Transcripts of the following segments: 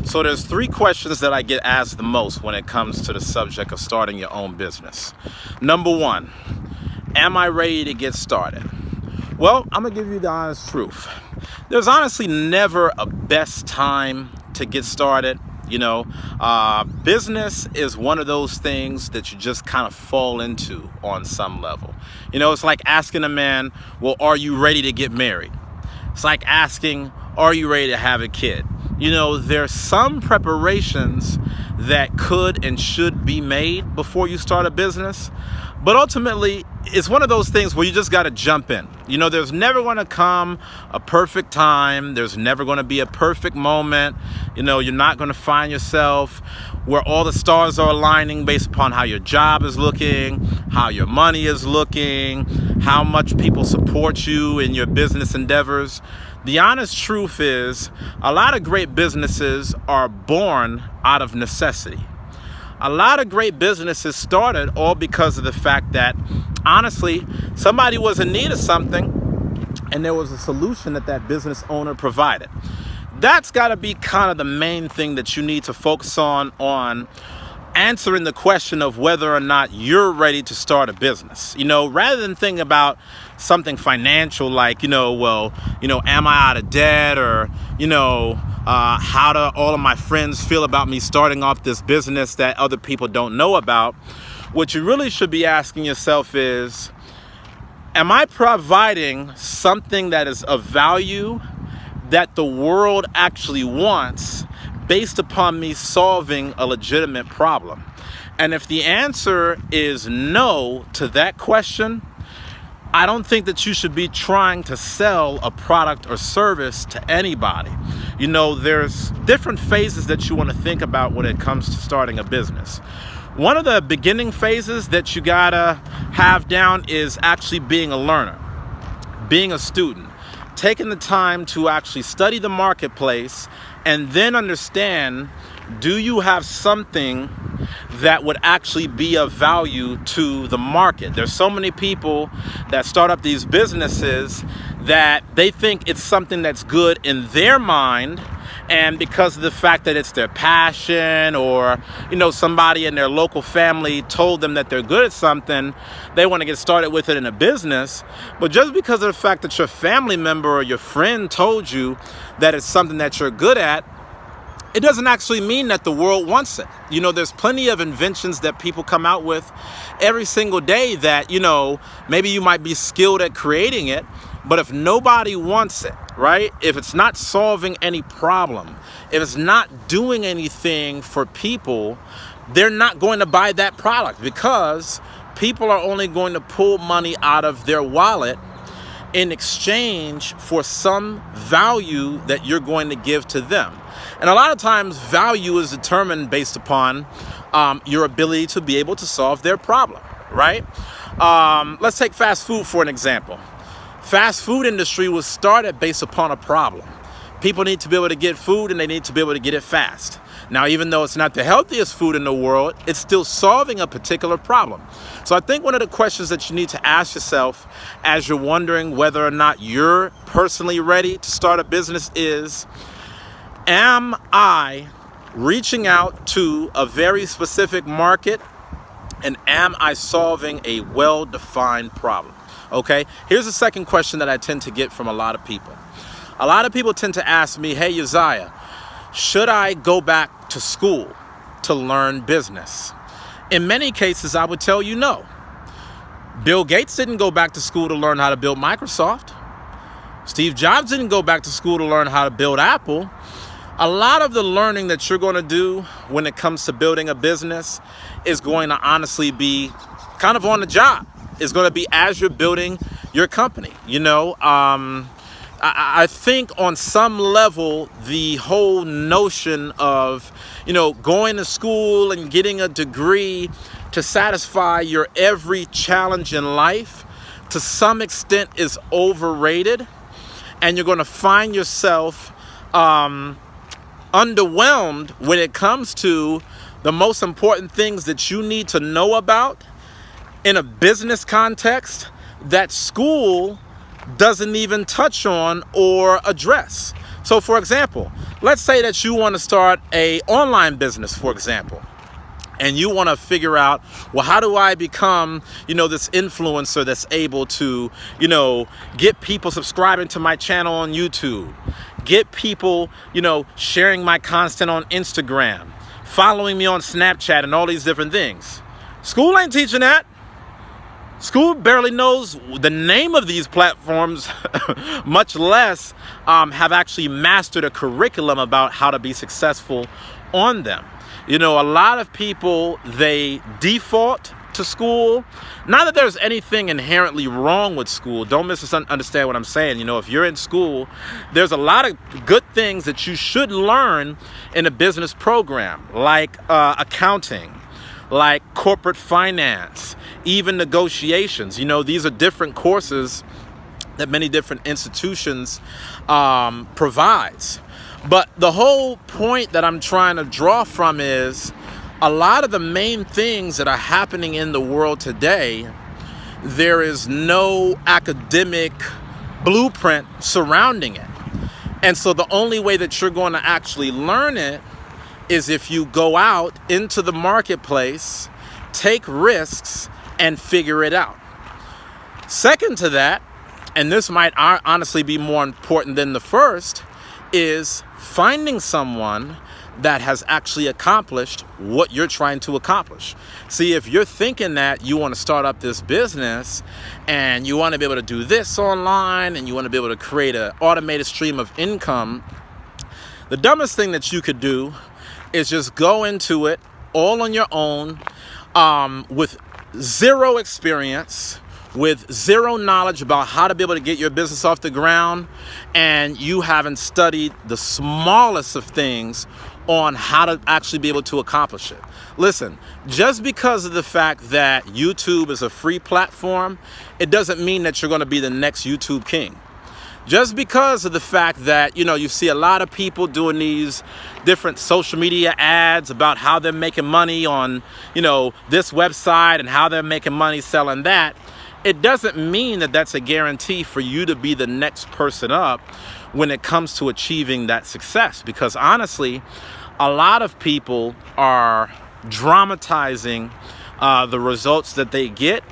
So there's three questions that I get asked the most when it comes to the subject of starting your own business. Number one, am I ready to get started? Well, I'm gonna give you the honest truth. There's honestly never a best time to get started. Business is one of those things that you just kind of fall into on some level. It's like asking a man, well, are you ready to get married? It's like asking, are you ready to have a kid? There's some preparations that could and should be made before you start a business. But ultimately, it's one of those things where you just got to jump in. There's never going to come a perfect time. There's never going to be a perfect moment. You're not going to find yourself where all the stars are aligning based upon how your job is looking, how your money is looking, how much people support you in your business endeavors. The honest truth is, a lot of great businesses are born out of necessity. A lot of great businesses started all because of the fact that, honestly, somebody was in need of something and there was a solution that business owner provided. That's got to be kind of the main thing that you need to focus on answering the question of whether or not you're ready to start a business. Rather than thinking about something financial like, am I out of debt, or, how do all of my friends feel about me starting off this business that other people don't know about? What you really should be asking yourself is, am I providing something that is of value that the world actually wants based upon me solving a legitimate problem? And if the answer is no to that question, I don't think that you should be trying to sell a product or service to anybody. There's different phases that you want to think about when it comes to starting a business. One of the beginning phases that you gotta have down is actually being a learner, being a student, taking the time to actually study the marketplace and then understand, do you have something that would actually be of value to the market? There's so many people that start up these businesses that they think it's something that's good in their mind, and because of the fact that it's their passion, or somebody in their local family told them that they're good at something, they want to get started with it in a business. But just because of the fact that your family member or your friend told you that it's something that you're good at, it doesn't actually mean that the world wants it. There's plenty of inventions that people come out with every single day that, maybe you might be skilled at creating it, but if nobody wants it, right? If it's not solving any problem, if it's not doing anything for people, they're not going to buy that product, because people are only going to pull money out of their wallet in exchange for some value that you're going to give to them. And a lot of times value is determined based upon your ability to be able to solve their problem, right? Let's take fast food for an example. Fast food industry was started based upon a problem. People need to be able to get food, and they need to be able to get it fast. Now, even though it's not the healthiest food in the world, it's still solving a particular problem. So I think one of the questions that you need to ask yourself as you're wondering whether or not you're personally ready to start a business is, am I reaching out to a very specific market, and am I solving a well-defined problem? Okay, here's the second question that I tend to get from a lot of people. A lot of people tend to ask me, hey, Uzziah, should I go back to school to learn business? In many cases, I would tell you no. Bill Gates didn't go back to school to learn how to build Microsoft. Steve Jobs didn't go back to school to learn how to build Apple. A lot of the learning that you're going to do when it comes to building a business is going to honestly be kind of on the job. It's going to be as you're building your company. I think on some level, the whole notion of, going to school and getting a degree to satisfy your every challenge in life, to some extent is overrated. And you're going to find yourself underwhelmed when it comes to the most important things that you need to know about in a business context that school doesn't even touch on or address. So for example, let's say that you want to start a online business, for example, and you want to figure out, well, how do I become, this influencer that's able to, get people subscribing to my channel on YouTube, get people, sharing my content on Instagram, following me on Snapchat and all these different things. School ain't teaching that. School barely knows the name of these platforms, much less have actually mastered a curriculum about how to be successful on them. A lot of people, they default to school. Not that there's anything inherently wrong with school. Don't misunderstand what I'm saying. If you're in school, there's a lot of good things that you should learn in a business program, like accounting, like corporate finance, even negotiations. These are different courses that many different institutions provides. But the whole point that I'm trying to draw from is a lot of the main things that are happening in the world today, there is no academic blueprint surrounding it. And so the only way that you're going to actually learn it is if you go out into the marketplace, take risks, and figure it out. Second to that, and this might honestly be more important than the first, is finding someone that has actually accomplished what you're trying to accomplish. See, if you're thinking that you want to start up this business and you want to be able to do this online and you want to be able to create an automated stream of income, the dumbest thing that you could do is just go into it all on your own, with zero experience, with zero knowledge about how to be able to get your business off the ground, and you haven't studied the smallest of things on how to actually be able to accomplish it. Listen, just because of the fact that YouTube is a free platform, it doesn't mean that you're going to be the next YouTube king. Just because of the fact that, you see a lot of people doing these different social media ads about how they're making money on, this website and how they're making money selling that, it doesn't mean that that's a guarantee for you to be the next person up when it comes to achieving that success. Because honestly, a lot of people are dramatizing the results that they get,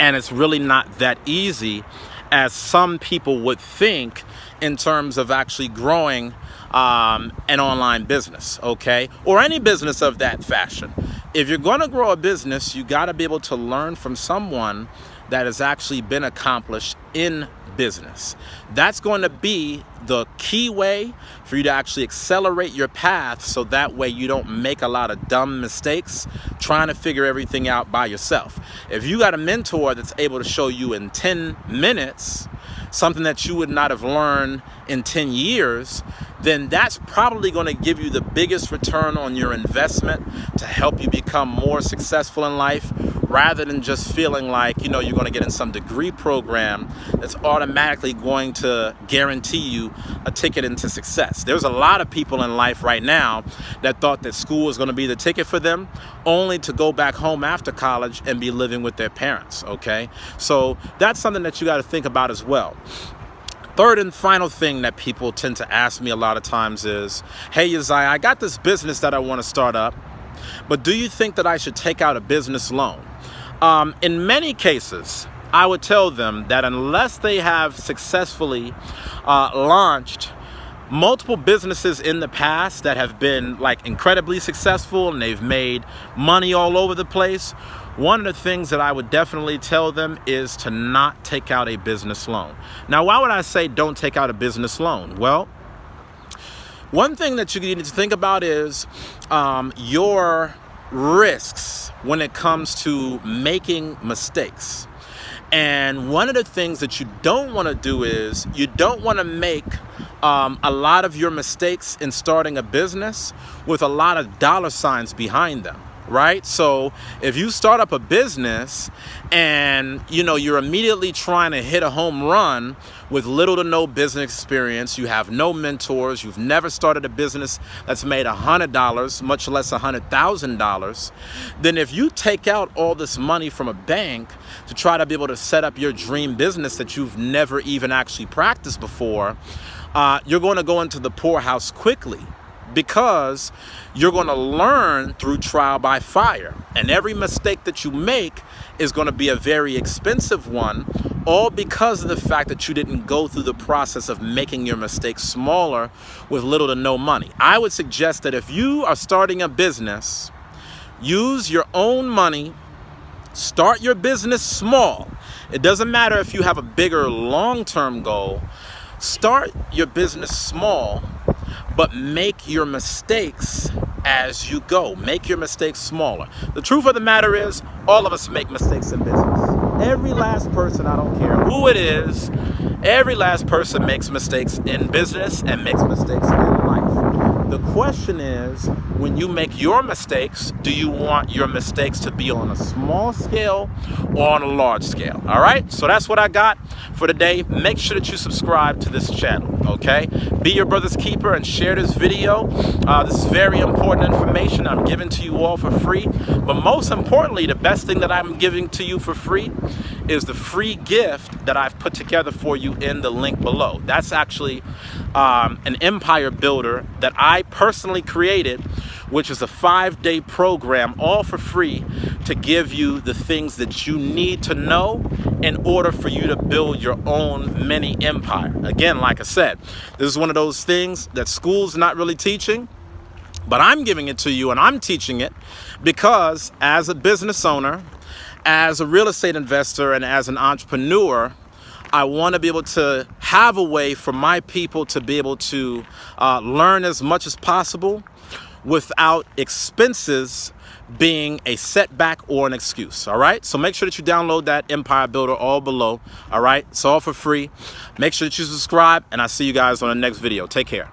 and it's really not that easy as some people would think in terms of actually growing an online business, okay? Or any business of that fashion. If you're going to grow a business, you got to be able to learn from someone that has actually been accomplished in business. That's going to be the key way for you to actually accelerate your path, so that way you don't make a lot of dumb mistakes trying to figure everything out by yourself. If you got a mentor that's able to show you in 10 minutes something that you would not have learned in 10 years, then that's probably going to give you the biggest return on your investment to help you become more successful in life, rather than just feeling like, you're going to get in some degree program that's automatically going to guarantee you a ticket into success. There's a lot of people in life right now that thought that school was going to be the ticket for them, only to go back home after college and be living with their parents, okay? So that's something that you got to think about as well. Third and final thing that people tend to ask me a lot of times is, hey, Uzziah, I got this business that I want to start up, but do you think that I should take out a business loan? In many cases, I would tell them that unless they have successfully launched multiple businesses in the past that have been incredibly successful and they've made money all over the place, one of the things that I would definitely tell them is to not take out a business loan. Now, why would I say don't take out a business loan? Well, one thing that you need to think about is your risks when it comes to making mistakes. And one of the things that you don't want to do is you don't want to make a lot of your mistakes in starting a business with a lot of dollar signs behind them. Right? So if you start up a business and you're immediately trying to hit a home run with little to no business experience, you have no mentors, you've never started a business that's made $100, much less $100,000, then if you take out all this money from a bank to try to be able to set up your dream business that you've never even actually practiced before, you're going to go into the poorhouse quickly, because you're going to learn through trial by fire. And every mistake that you make is going to be a very expensive one, all because of the fact that you didn't go through the process of making your mistakes smaller with little to no money. I would suggest that if you are starting a business, use your own money, start your business small. It doesn't matter if you have a bigger long-term goal. Start your business small, but make your mistakes as you go. Make your mistakes smaller. The truth of the matter is, all of us make mistakes in business. Every last person, I don't care who it is, every last person makes mistakes in business and makes mistakes in life. The question is, when you make your mistakes, do you want your mistakes to be on a small scale or on a large scale? All right, so that's what I got for today. Make sure that you subscribe to this channel, okay? Be your brother's keeper and share this video. This is very important information I'm giving to you all for free. But most importantly, the best thing that I'm giving to you for free is the free gift that I've put together for you in the link below. That's actually an empire builder that I personally created, which is a 5-day program, all for free, to give you the things that you need to know in order for you to build your own mini empire. Again, like I said, this is one of those things that school's not really teaching, but I'm giving it to you, and I'm teaching it because as a business owner, as a real estate investor, and as an entrepreneur, I want to be able to have a way for my people to be able to learn as much as possible without expenses being a setback or an excuse. All right, so make sure that you download that Empire Builder all below. All right, it's all for free. Make sure that you subscribe, and I'll see you guys on the next video. Take care.